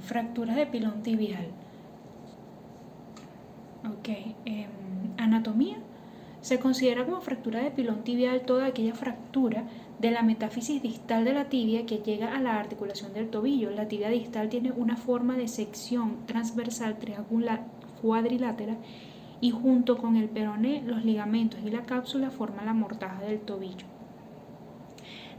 Fracturas de pilón tibial. Anatomía. Se considera como fractura de pilón tibial toda aquella fractura de la metáfisis distal de la tibia que llega a la articulación del tobillo. La tibia distal tiene una forma de sección transversal cuadrilátera y junto con el peroné, los ligamentos y la cápsula forman la mortaja del tobillo.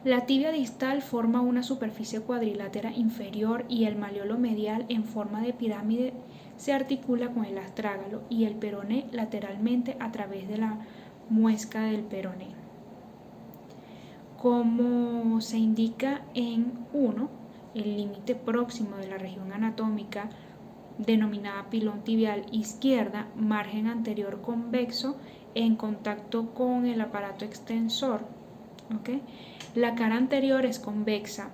La tibia distal forma una superficie cuadrilátera inferior y el malleolo medial en forma de pirámide se articula con el astrágalo y el peroné lateralmente a través de la muesca del peroné. Como se indica en 1, el límite próximo de la región anatómica denominada pilón tibial izquierda, margen anterior convexo en contacto con el aparato extensor. La cara anterior es convexa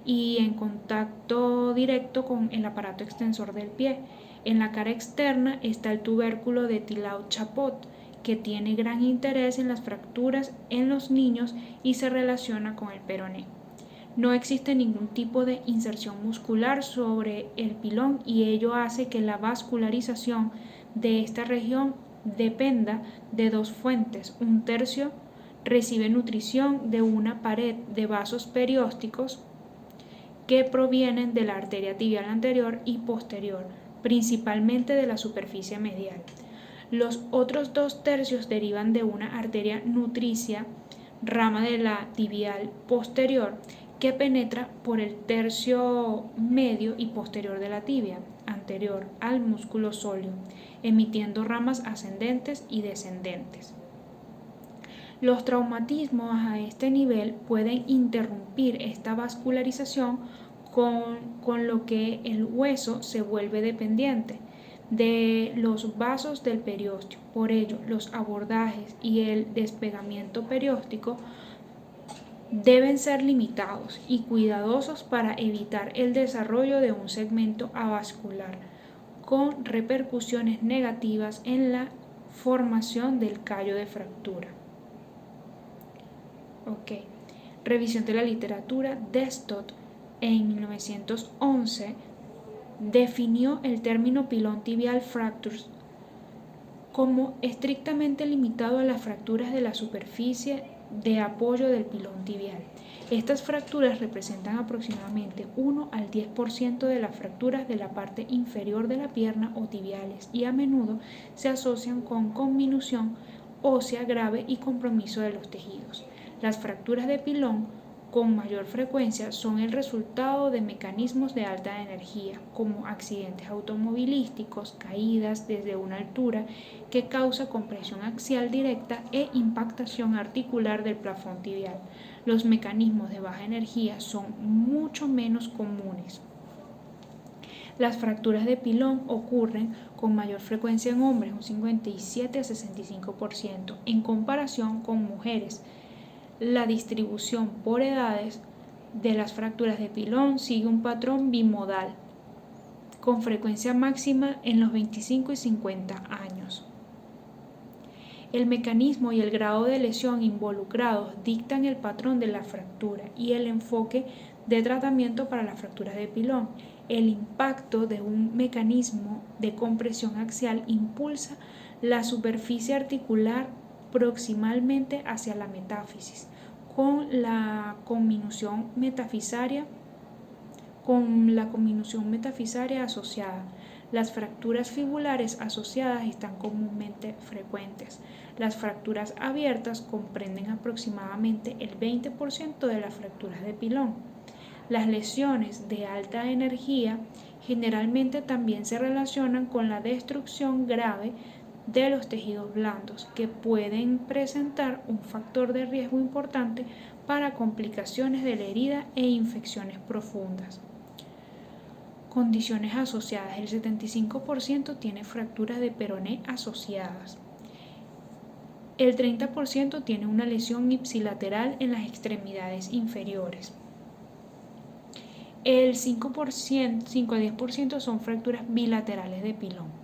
y en contacto directo con el aparato extensor del pie. En la cara externa está el tubérculo de Tilao-Chapot, que tiene gran interés en las fracturas en los niños y se relaciona con el peroné. No existe ningún tipo de inserción muscular sobre el pilón y ello hace que la vascularización de esta región dependa de dos fuentes. Un tercio recibe nutrición de una pared de vasos periósticos que provienen de la arteria tibial anterior y posterior, principalmente de la superficie medial. Los otros 2/3 derivan de una arteria nutricia, rama de la tibial posterior, que penetra por el tercio medio y posterior de la tibia anterior al músculo sóleo, emitiendo ramas ascendentes y descendentes. Los traumatismos a este nivel pueden interrumpir esta vascularización con lo que el hueso se vuelve dependiente de los vasos del periósteo. Por ello, los abordajes y el despegamiento perióstico deben ser limitados y cuidadosos para evitar el desarrollo de un segmento avascular con repercusiones negativas en la formación del callo de fractura. Revisión de la literatura. Destot en 1911 definió el término pilón tibial fractures como estrictamente limitado a las fracturas de la superficie de apoyo del pilón tibial. Estas fracturas representan aproximadamente 1 al 10% de las fracturas de la parte inferior de la pierna o tibiales y a menudo se asocian con conminución ósea grave y compromiso de los tejidos. Las fracturas de pilón con mayor frecuencia son el resultado de mecanismos de alta energía, como accidentes automovilísticos, caídas desde una altura que causa compresión axial directa e impactación articular del plafón tibial. Los mecanismos de baja energía son mucho menos comunes. Las fracturas de pilón ocurren con mayor frecuencia en hombres, un 57 a 65%, en comparación con mujeres. La distribución por edades de las fracturas de pilón sigue un patrón bimodal, con frecuencia máxima en los 25 y 50 años. El mecanismo y el grado de lesión involucrados dictan el patrón de la fractura y el enfoque de tratamiento para las fracturas de pilón. El impacto de un mecanismo de compresión axial impulsa la superficie articular proximalmente hacia la metáfisis, con la conminución metafisaria asociada. Las fracturas fibulares asociadas están comúnmente frecuentes. Las fracturas abiertas comprenden aproximadamente el 20% de las fracturas de pilón. Las lesiones de alta energía generalmente también se relacionan con la destrucción grave de los tejidos blandos, que pueden presentar un factor de riesgo importante para complicaciones de la herida e infecciones profundas. Condiciones asociadas. El 75% tiene fracturas de peroné asociadas. El 30% tiene una lesión ipsilateral en las extremidades inferiores. El 5 a 10% son fracturas bilaterales de pilón.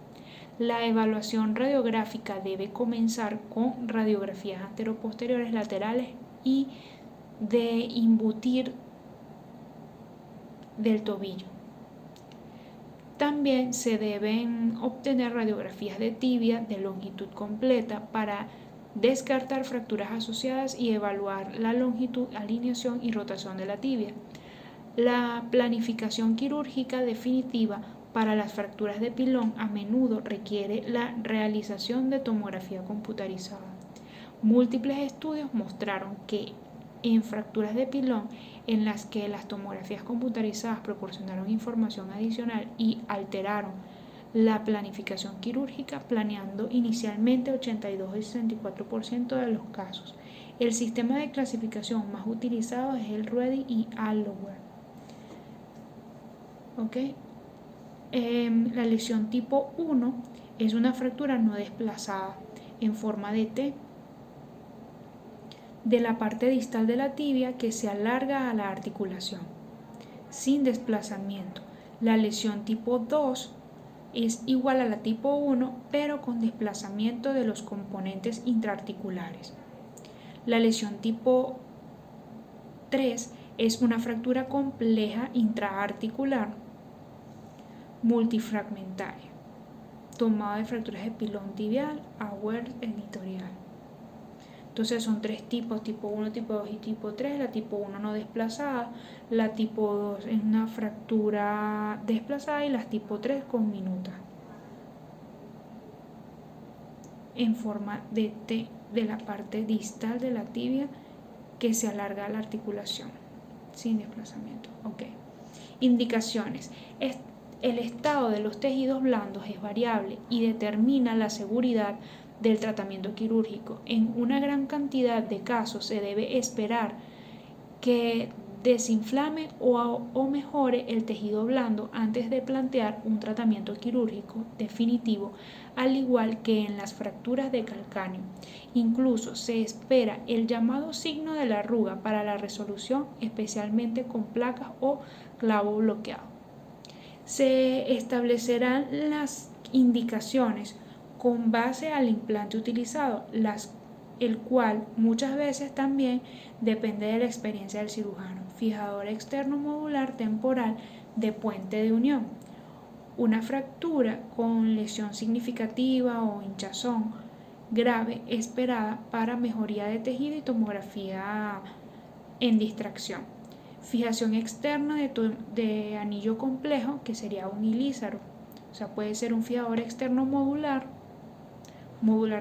La evaluación radiográfica debe comenzar con radiografías anteroposteriores laterales y de imbutir del tobillo. También se deben obtener radiografías de tibia de longitud completa para descartar fracturas asociadas y evaluar la longitud, alineación y rotación de la tibia. La planificación quirúrgica definitiva para las fracturas de pilón a menudo requiere la realización de tomografía computarizada. Múltiples estudios mostraron que en fracturas de pilón en las que las tomografías computarizadas proporcionaron información adicional y alteraron la planificación quirúrgica, planeando inicialmente 82 y 64% de los casos. El sistema de clasificación más utilizado es el Reddy y Allower. ¿Okay? La lesión tipo 1 es una fractura no desplazada en forma de T de la parte distal de la tibia que se alarga a la articulación, sin desplazamiento. La lesión tipo 2 es igual a la tipo 1, pero con desplazamiento de los componentes intraarticulares. La lesión tipo 3 es una fractura compleja intraarticular multifragmentaria, tomada de fracturas de pilón tibial, Auer editorial. Entonces son tres tipos, tipo 1, tipo 2 y tipo 3. La tipo 1 no desplazada, la tipo 2 es una fractura desplazada y las tipo 3 con minuta en forma de T de la parte distal de la tibia que se alarga a la articulación sin desplazamiento. Okay. Indicaciones. El estado de los tejidos blandos es variable y determina la seguridad del tratamiento quirúrgico. En una gran cantidad de casos se debe esperar que desinflame o mejore el tejido blando antes de plantear un tratamiento quirúrgico definitivo, al igual que en las fracturas de calcáneo. Incluso se espera el llamado signo de la arruga para la resolución, especialmente con placas o clavo bloqueado. Se establecerán las indicaciones con base al implante utilizado, el cual muchas veces también depende de la experiencia del cirujano. Fijador externo modular temporal de puente de unión. Una fractura con lesión significativa o hinchazón grave esperada para mejoría de tejido y tomografía en distracción. Fijación externa de anillo complejo, que sería un ilízaro. O sea, puede ser un fijador externo modular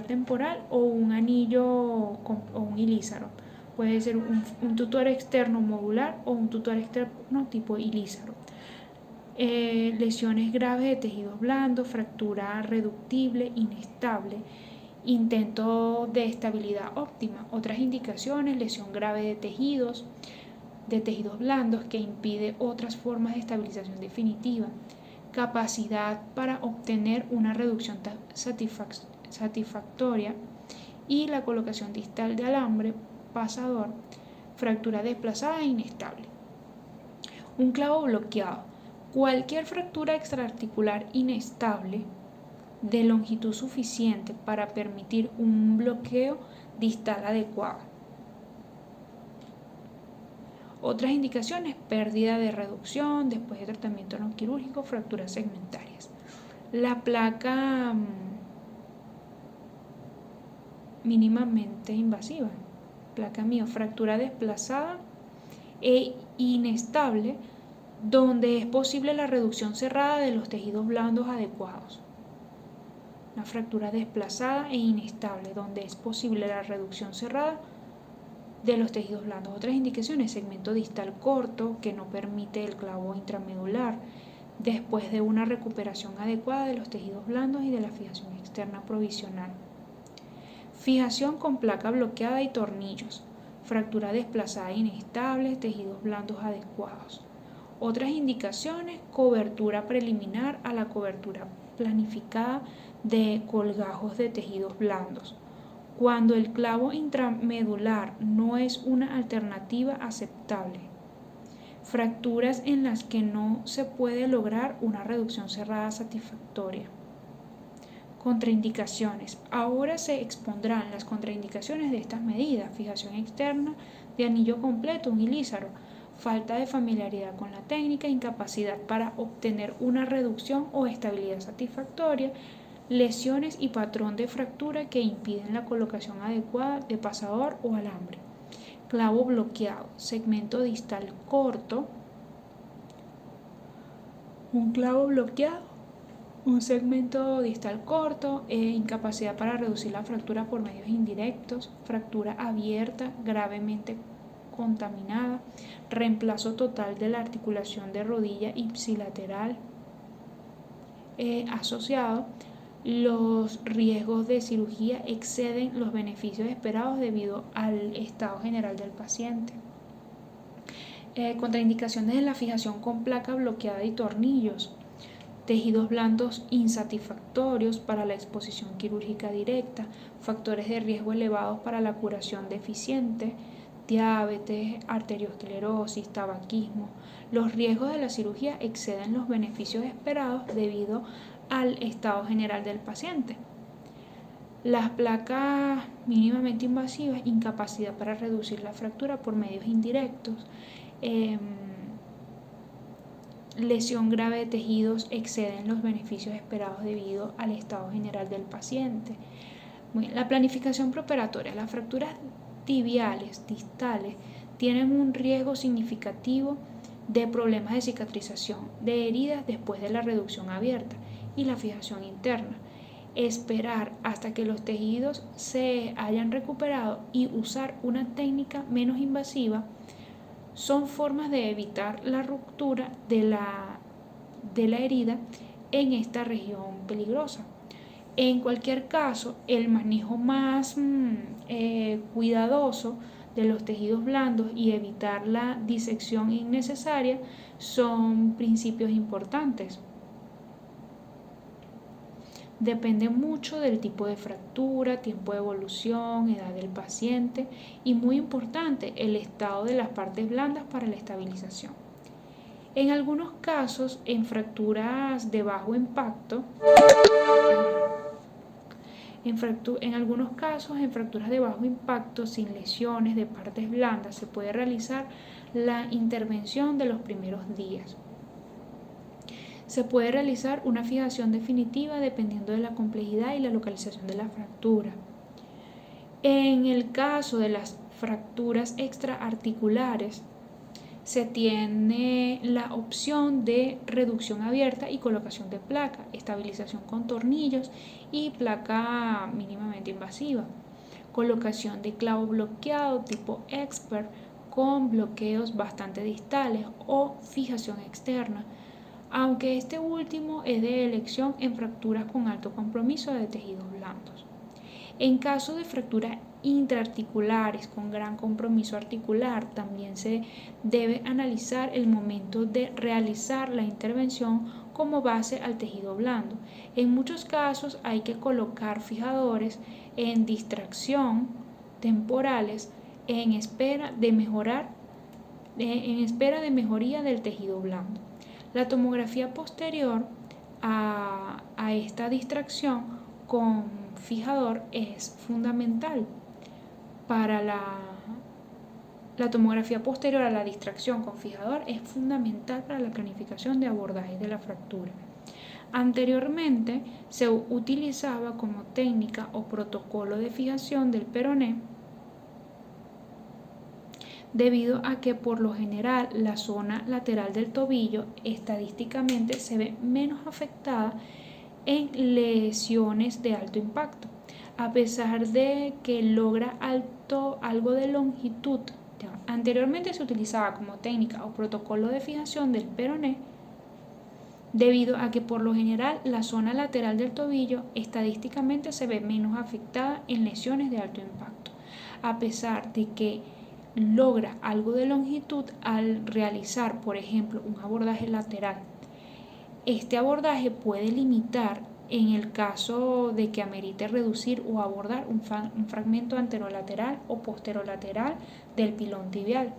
temporal o un anillo o un ilízaro. Puede ser un tutor externo modular o un tutor externo tipo ilízaro. Lesiones graves de tejidos blandos, fractura reductible, inestable, intento de estabilidad óptima. Otras indicaciones: lesión grave de tejidos blandos que impide otras formas de estabilización definitiva, capacidad para obtener una reducción satisfactoria y la colocación distal de alambre pasador, fractura desplazada e inestable. Un clavo bloqueado. Cualquier fractura extraarticular inestable de longitud suficiente para permitir un bloqueo distal adecuado. Otras indicaciones: pérdida de reducción después de tratamiento no quirúrgico, fracturas segmentarias. La placa mínimamente invasiva, placa mio, fractura desplazada e inestable donde es posible la reducción cerrada de los tejidos blandos adecuados. Una fractura desplazada e inestable donde es posible la reducción cerrada de los tejidos blandos. Otras indicaciones: segmento distal corto que no permite el clavo intramedular después de una recuperación adecuada de los tejidos blandos y de la fijación externa provisional. Fijación con placa bloqueada y tornillos, fractura desplazada e inestable, tejidos blandos adecuados. Otras indicaciones: cobertura preliminar a la cobertura planificada de colgajos de tejidos blandos, cuando el clavo intramedular no es una alternativa aceptable. Fracturas en las que no se puede lograr una reducción cerrada satisfactoria. Contraindicaciones. Ahora se expondrán las contraindicaciones de estas medidas: fijación externa de anillo completo, un ilízaro, falta de familiaridad con la técnica, incapacidad para obtener una reducción o estabilidad satisfactoria, lesiones y patrón de fractura que impiden la colocación adecuada de pasador o alambre. Clavo bloqueado, segmento distal corto, un clavo bloqueado, un segmento distal corto, incapacidad para reducir la fractura por medios indirectos, fractura abierta gravemente contaminada, reemplazo total de la articulación de rodilla ipsilateral asociado. Los riesgos de cirugía exceden los beneficios esperados debido al estado general del paciente. Contraindicaciones de la fijación con placa bloqueada y tornillos. Tejidos blandos insatisfactorios para la exposición quirúrgica directa, factores de riesgo elevados para la curación deficiente, diabetes, arteriosclerosis, tabaquismo. Los riesgos de la cirugía exceden los beneficios esperados debido al estado general del paciente. Las placas mínimamente invasivas, incapacidad para reducir la fractura por medios indirectos, lesión grave de tejidos exceden los beneficios esperados debido al estado general del paciente. La planificación preoperatoria. Las fracturas tibiales distales tienen un riesgo significativo de problemas de cicatrización, de heridas después de la reducción abierta y la fijación interna. Esperar hasta que los tejidos se hayan recuperado y usar una técnica menos invasiva son formas de evitar la ruptura de la herida en esta región peligrosa. En cualquier caso, el manejo más cuidadoso de los tejidos blandos y evitar la disección innecesaria son principios importantes. Depende mucho del tipo de fractura, tiempo de evolución, edad del paciente y, muy importante, el estado de las partes blandas para la estabilización. En algunos casos, en fracturas de bajo impacto, en fracturas de bajo impacto sin lesiones de partes blandas, se puede realizar la intervención de los primeros días. Se puede realizar una fijación definitiva dependiendo de la complejidad y la localización de la fractura. En el caso de las fracturas extraarticulares, se tiene la opción de reducción abierta y colocación de placa, estabilización con tornillos y placa mínimamente invasiva, colocación de clavo bloqueado tipo expert con bloqueos bastante distales o fijación externa, aunque este último es de elección en fracturas con alto compromiso de tejidos blandos. En caso de fracturas intraarticulares con gran compromiso articular, también se debe analizar el momento de realizar la intervención como base al tejido blando. En muchos casos hay que colocar fijadores en distracción temporales en espera de mejoría del tejido blando. La tomografía posterior a esta distracción con fijador es fundamental para la tomografía posterior a la distracción con fijador es fundamental para la planificación de abordaje de la fractura. Anteriormente se utilizaba como técnica o protocolo de fijación del peroné debido a que por lo general la zona lateral del tobillo estadísticamente se ve menos afectada en lesiones de alto impacto, a pesar de que logra algo de longitud. Anteriormente se utilizaba como técnica o protocolo de fijación del peroné debido a que por lo general la zona lateral del tobillo estadísticamente se ve menos afectada en lesiones de alto impacto, a pesar de que logra algo de longitud al realizar, por ejemplo, un abordaje lateral. Este abordaje puede limitar en el caso de que amerite reducir o abordar un fragmento anterolateral o posterolateral del pilón tibial.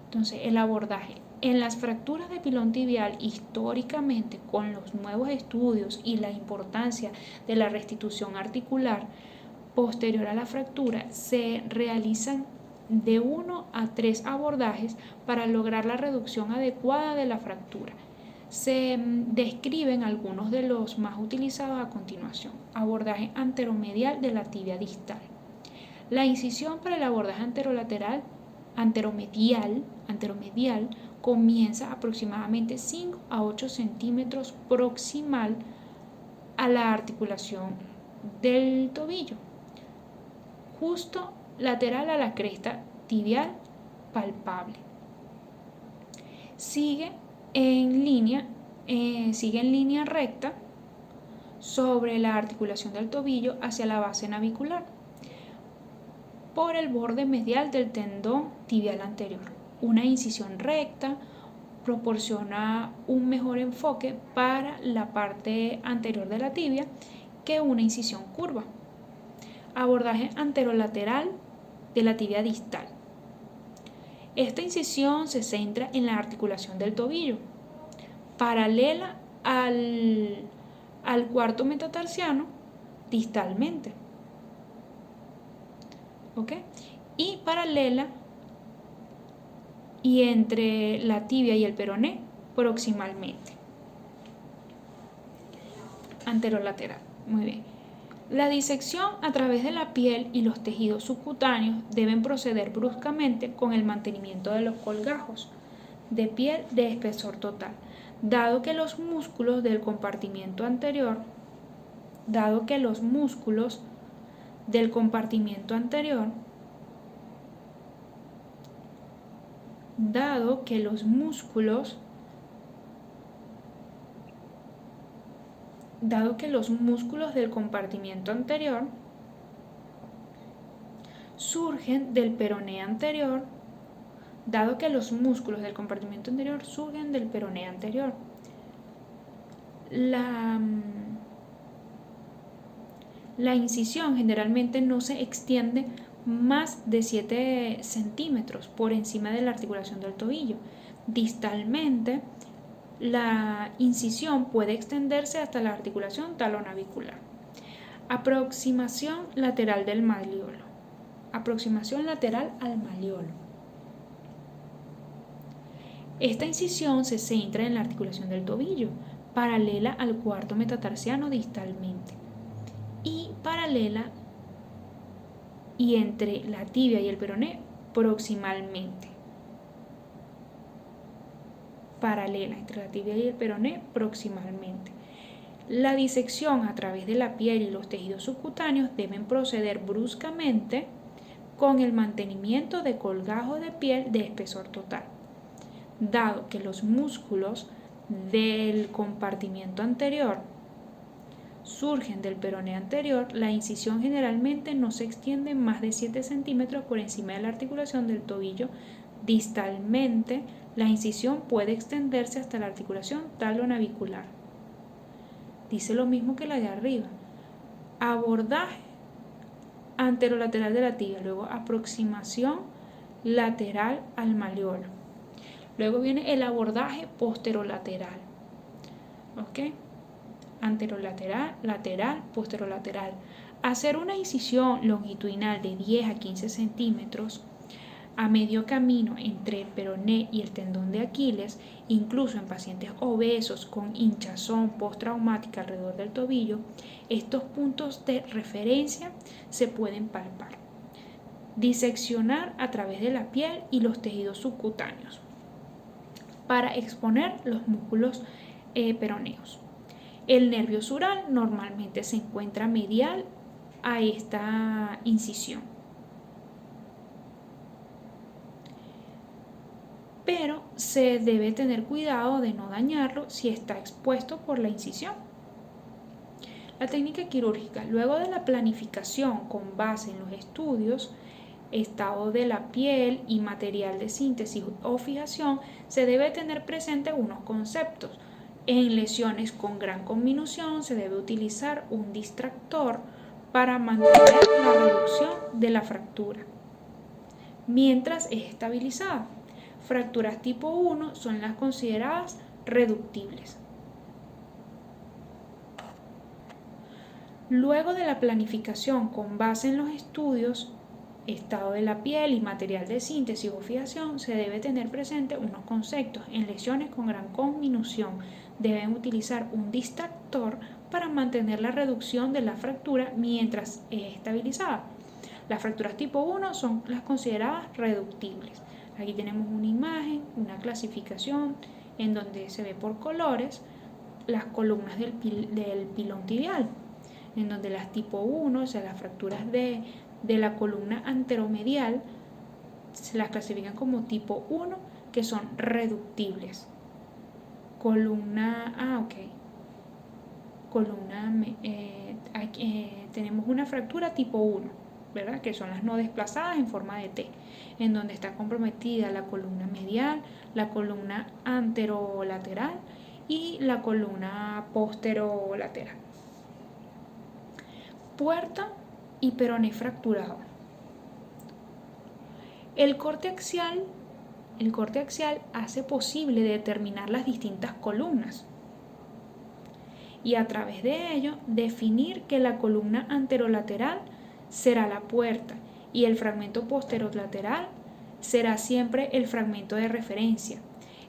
Entonces, el abordaje. En las fracturas de pilón tibial, históricamente, con los nuevos estudios y la importancia de la restitución articular posterior a la fractura, se realizan de 1 a 3 abordajes para lograr la reducción adecuada de la fractura. Se describen algunos de los más utilizados a continuación. Abordaje anteromedial de la tibia distal. La incisión para el abordaje anteromedial comienza aproximadamente 5 a 8 centímetros proximal a la articulación del tobillo, justo lateral a la cresta tibial palpable. Sigue en línea recta sobre la articulación del tobillo hacia la base navicular por el borde medial del tendón tibial anterior. Una incisión recta proporciona un mejor enfoque para la parte anterior de la tibia que una incisión curva. Abordaje anterolateral de la tibia distal. Esta incisión se centra en la articulación del tobillo, paralela al cuarto metatarsiano distalmente. ¿Ok? Y paralela y entre la tibia y el peroné proximalmente. Anterolateral. Muy bien. La disección a través de la piel y los tejidos subcutáneos deben proceder bruscamente con el mantenimiento de los colgajos de piel de espesor total, dado que los músculos del compartimento anterior surgen del peroné anterior. La incisión generalmente no se extiende más de 7 centímetros por encima de la articulación del tobillo. Distalmente, la incisión puede extenderse hasta la articulación talonavicular. Aproximación lateral del malleolo. Aproximación lateral al malleolo. Esta incisión se centra en la articulación del tobillo, paralela al cuarto metatarsiano distalmente y paralela y entre la tibia y el peroné proximalmente. La disección a través de la piel y los tejidos subcutáneos deben proceder bruscamente con el mantenimiento de colgajos de piel de espesor total, dado que los músculos del compartimento anterior surgen del peroné anterior. La incisión generalmente no se extiende más de 7 centímetros por encima de la articulación del tobillo. Distalmente, la incisión puede extenderse hasta la articulación talonavicular. Dice lo mismo que la de arriba. Abordaje anterolateral de la tibia, luego aproximación lateral al malleolo. Luego viene el abordaje posterolateral. ¿Ok? Anterolateral, lateral, posterolateral. Hacer una incisión longitudinal de 10 a 15 centímetros a medio camino entre el peroné y el tendón de Aquiles, incluso en pacientes obesos con hinchazón postraumática alrededor del tobillo. Estos puntos de referencia se pueden palpar. Diseccionar a través de la piel y los tejidos subcutáneos para exponer los músculos peroneos. El nervio sural normalmente se encuentra medial a esta incisión, pero se debe tener cuidado de no dañarlo si está expuesto por la incisión. La técnica quirúrgica. Luego de la planificación con base en los estudios, estado de la piel y material de síntesis o fijación, se debe tener presente unos conceptos. En lesiones con gran conminución se debe utilizar un distractor para mantener la reducción de la fractura mientras es estabilizada. Fracturas tipo 1 son las consideradas reductibles. Luego de la planificación con base en los estudios, estado de la piel y material de síntesis o fijación, se debe tener presente unos conceptos. En lesiones con gran conminución deben utilizar un distractor para mantener la reducción de la fractura mientras es estabilizada. Las fracturas tipo 1 son las consideradas reductibles. Aquí tenemos una imagen, una clasificación en donde se ve por colores las columnas del pilón tibial, en donde las tipo 1, o sea, las fracturas de la columna anteromedial, se las clasifican como tipo 1, que son reductibles. Tenemos una fractura tipo 1, ¿verdad? Que son las no desplazadas en forma de T, en donde está comprometida la columna medial, la columna anterolateral y la columna posterolateral. Puerta y peroné fracturado. El corte axial hace posible determinar las distintas columnas y a través de ello definir que la columna anterolateral será la puerta y el fragmento posterolateral será siempre el fragmento de referencia.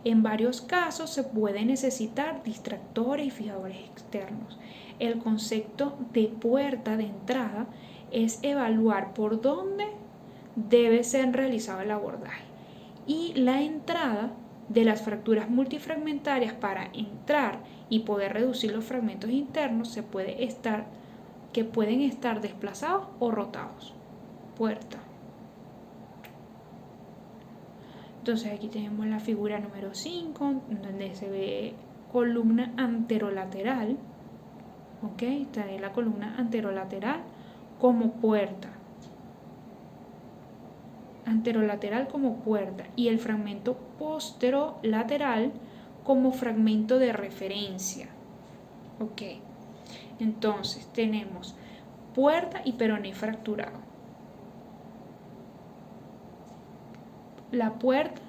En varios casos se puede necesitar distractores y fijadores externos. El concepto de puerta de entrada es evaluar por dónde debe ser realizado el abordaje y la entrada de las fracturas multifragmentarias. Para entrar y poder reducir los fragmentos internos que pueden estar desplazados o rotados. Puerta. Entonces aquí tenemos la figura número 5, donde se ve columna anterolateral. ¿Ok? Está ahí la columna anterolateral como puerta. Anterolateral como puerta y el fragmento posterolateral como fragmento de referencia. Ok, entonces tenemos puerta y peroné fracturado. La puerta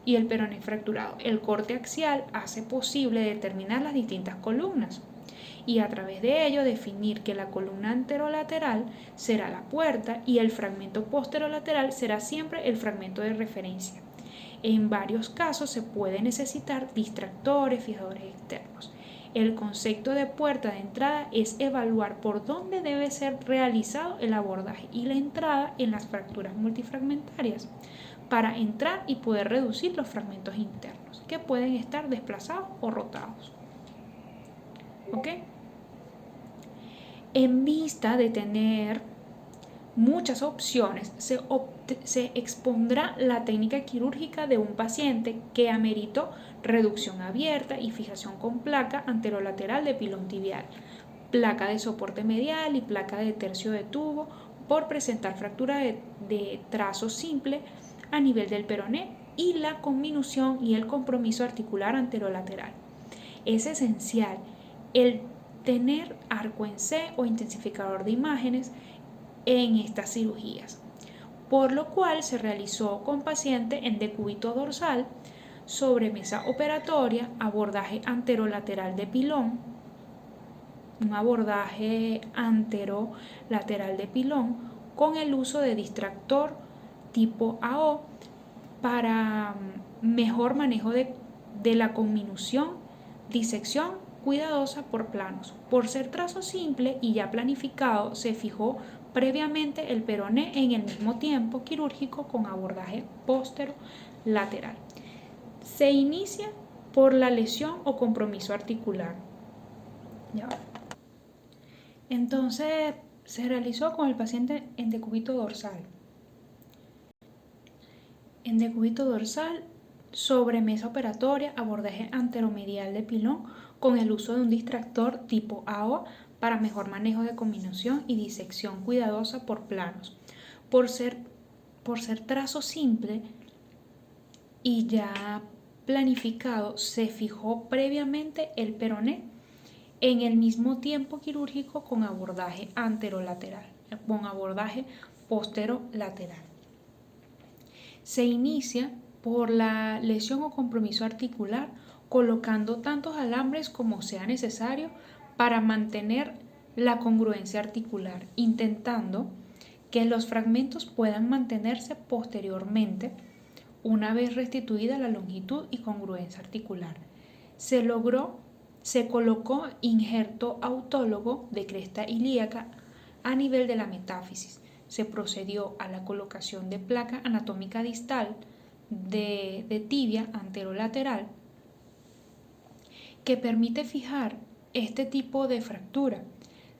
y el peroné fracturado. El corte axial hace posible determinar las distintas columnas y a través de ello definir que la columna anterolateral será la puerta y el fragmento posterolateral será siempre el fragmento de referencia. En varios casos se puede necesitar distractores, fijadores externos. El concepto de puerta de entrada es evaluar por dónde debe ser realizado el abordaje y la entrada en las fracturas multifragmentarias para entrar y poder reducir los fragmentos internos que pueden estar desplazados o rotados. ¿Ok? En vista de tener muchas opciones, se expondrá la técnica quirúrgica de un paciente que ameritó reducción abierta y fijación con placa anterolateral de pilón tibial, placa de soporte medial y placa de tercio de tubo por presentar fractura de trazo simple a nivel del peroné y la conminución y el compromiso articular anterolateral. Es esencial el tener arco en C o intensificador de imágenes en estas cirugías, por lo cual se realizó con paciente en decúbito dorsal, sobre mesa operatoria, abordaje anterolateral de pilón, un abordaje anterolateral de pilón con el uso de distractor tipo AO para mejor manejo de la conminución, disección cuidadosa por planos. Por ser trazo simple y ya planificado, se fijó previamente el peroné en el mismo tiempo quirúrgico con abordaje posterolateral. Se inicia por la lesión o compromiso articular. ¿Ya? Entonces se realizó con el paciente en decúbito dorsal. En decúbito dorsal, sobre mesa operatoria, abordaje anteromedial de pilón con el uso de un distractor tipo AO para mejor manejo de conminución y disección cuidadosa por planos. Por ser trazo simple y ya planificado, se fijó previamente el peroné en el mismo tiempo quirúrgico con abordaje anterolateral, con abordaje posterolateral. Se inicia por la lesión o compromiso articular colocando tantos alambres como sea necesario para mantener la congruencia articular, intentando que los fragmentos puedan mantenerse posteriormente una vez restituida la longitud y congruencia articular. Se colocó injerto autólogo de cresta ilíaca a nivel de la metáfisis. Se procedió a la colocación de placa anatómica distal de tibia anterolateral que permite fijar este tipo de fractura.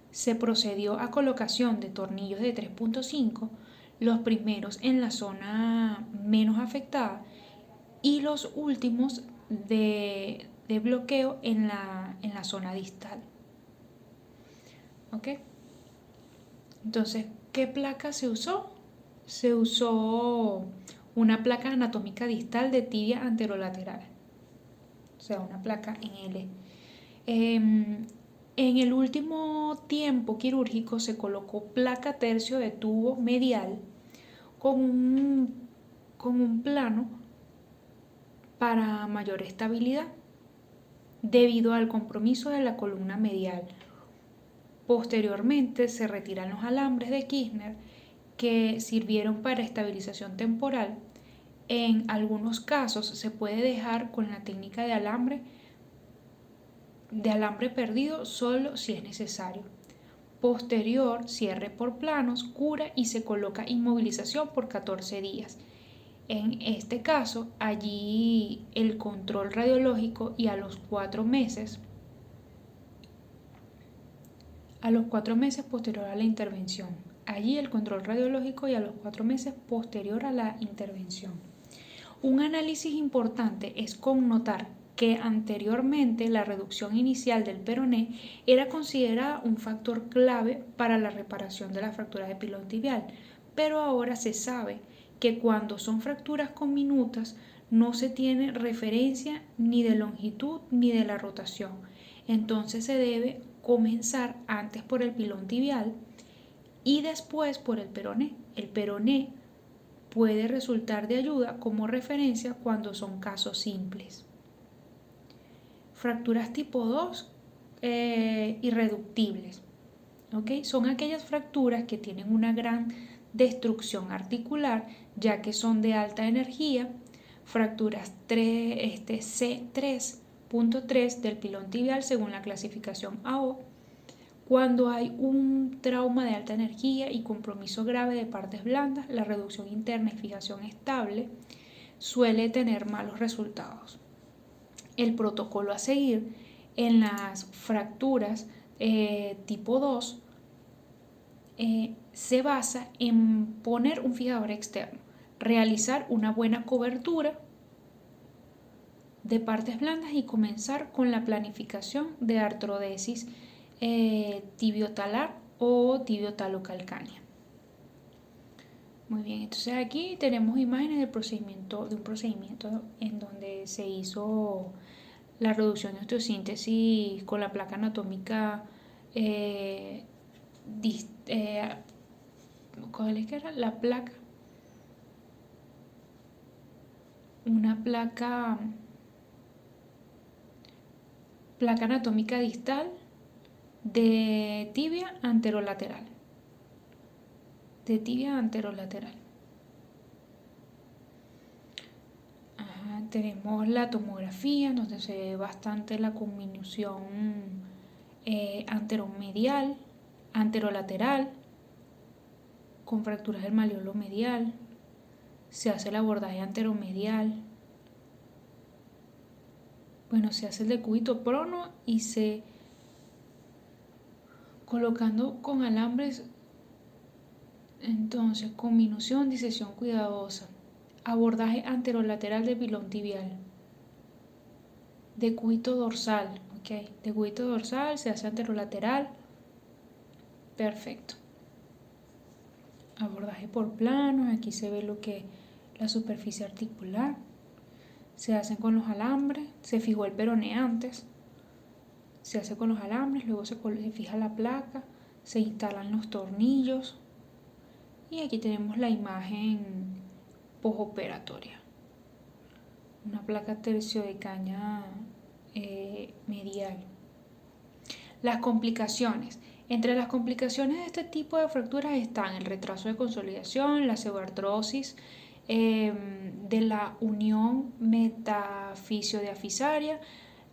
Se procedió a colocación de tornillos de 3.5, los primeros en la zona menos afectada y los últimos de bloqueo en la zona distal. ¿Ok? Entonces, ¿qué placa se usó? Se usó una placa anatómica distal de tibia anterolateral, o sea, una placa en L. En el último tiempo quirúrgico se colocó placa tercio de tubo medial con un plano para mayor estabilidad debido al compromiso de la columna medial. Posteriormente se retiran los alambres de Kirchner que sirvieron para estabilización temporal. En algunos casos se puede dejar con la técnica de alambre perdido solo si es necesario. Posterior, cierre por planos, cura y se coloca inmovilización por 14 días. En este caso, allí el control radiológico y a los 4 meses posterior a la intervención. Allí el control radiológico y a los 4 meses posterior a la intervención. Un análisis importante es connotar que anteriormente la reducción inicial del peroné era considerada un factor clave para la reparación de las fracturas de pilón tibial, pero ahora se sabe que cuando son fracturas conminutas no se tiene referencia ni de longitud ni de la rotación. Entonces se debe comenzar antes por el pilón tibial y después por el peroné. El peroné puede resultar de ayuda como referencia cuando son casos simples. Fracturas tipo 2 irreductibles. ¿Okay? Son aquellas fracturas que tienen una gran destrucción articular ya que son de alta energía. Fracturas C3.3 del pilón tibial según la clasificación AO. Cuando hay un trauma de alta energía y compromiso grave de partes blandas, la reducción interna y fijación estable suele tener malos resultados. El protocolo a seguir en las fracturas tipo 2 se basa en poner un fijador externo, realizar una buena cobertura de partes blandas y comenzar con la planificación de artrodesis tibiotalar o tibiotalocalcánea. Muy bien, entonces aquí tenemos imágenes de un procedimiento en donde se hizo la reducción de osteosíntesis con la placa anatómica ¿cuál es que era? La placa, una placa anatómica distal de tibia anterolateral. Tenemos la tomografía donde se ve bastante la conminución anteromedial, anterolateral, con fracturas del malleolo medial. Se hace el abordaje anteromedial. Bueno, se hace el decúbito prono y se colocando con alambres. Entonces, conminución, disección cuidadosa. Abordaje anterolateral del pilón tibial. Decúbito dorsal, ok. Decúbito dorsal, se hace anterolateral. Perfecto. Abordaje por planos, aquí se ve lo que la superficie articular. Se hacen con los alambres, se fijó el peroné antes. Se hace con los alambres, luego se fija la placa, se instalan los tornillos. Y aquí tenemos la imagen postoperatoria. Una placa tercio de caña medial. Las complicaciones. Entre las complicaciones de este tipo de fracturas están el retraso de consolidación, la pseudoartrosis de la unión metafisio-diafisaria,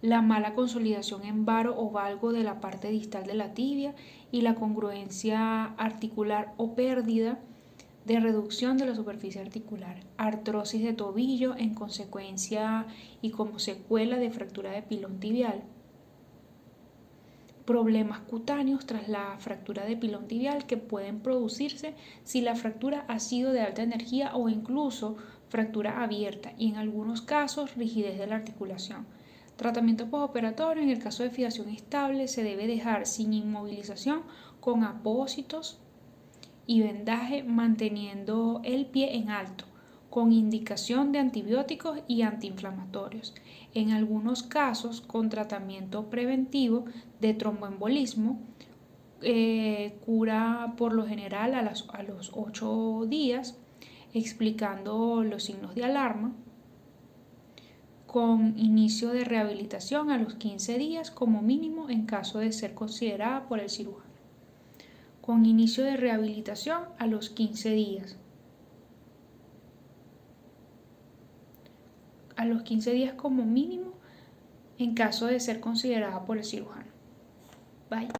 la mala consolidación en varo o valgo de la parte distal de la tibia y la congruencia articular o pérdida de reducción de la superficie articular, artrosis de tobillo en consecuencia y como secuela de fractura de pilón tibial, problemas cutáneos tras la fractura de pilón tibial que pueden producirse si la fractura ha sido de alta energía o incluso fractura abierta y en algunos casos rigidez de la articulación. Tratamiento postoperatorio: en el caso de fijación estable se debe dejar sin inmovilización con apósitos y vendaje manteniendo el pie en alto, con indicación de antibióticos y antiinflamatorios. En algunos casos, con tratamiento preventivo de tromboembolismo, cura por lo general a los 8 días, explicando los signos de alarma, con inicio de rehabilitación a los 15 días como mínimo en caso de ser considerada por el cirujano. Con inicio de rehabilitación a los 15 días. A los 15 días como mínimo en caso de ser considerada por el cirujano. Bye.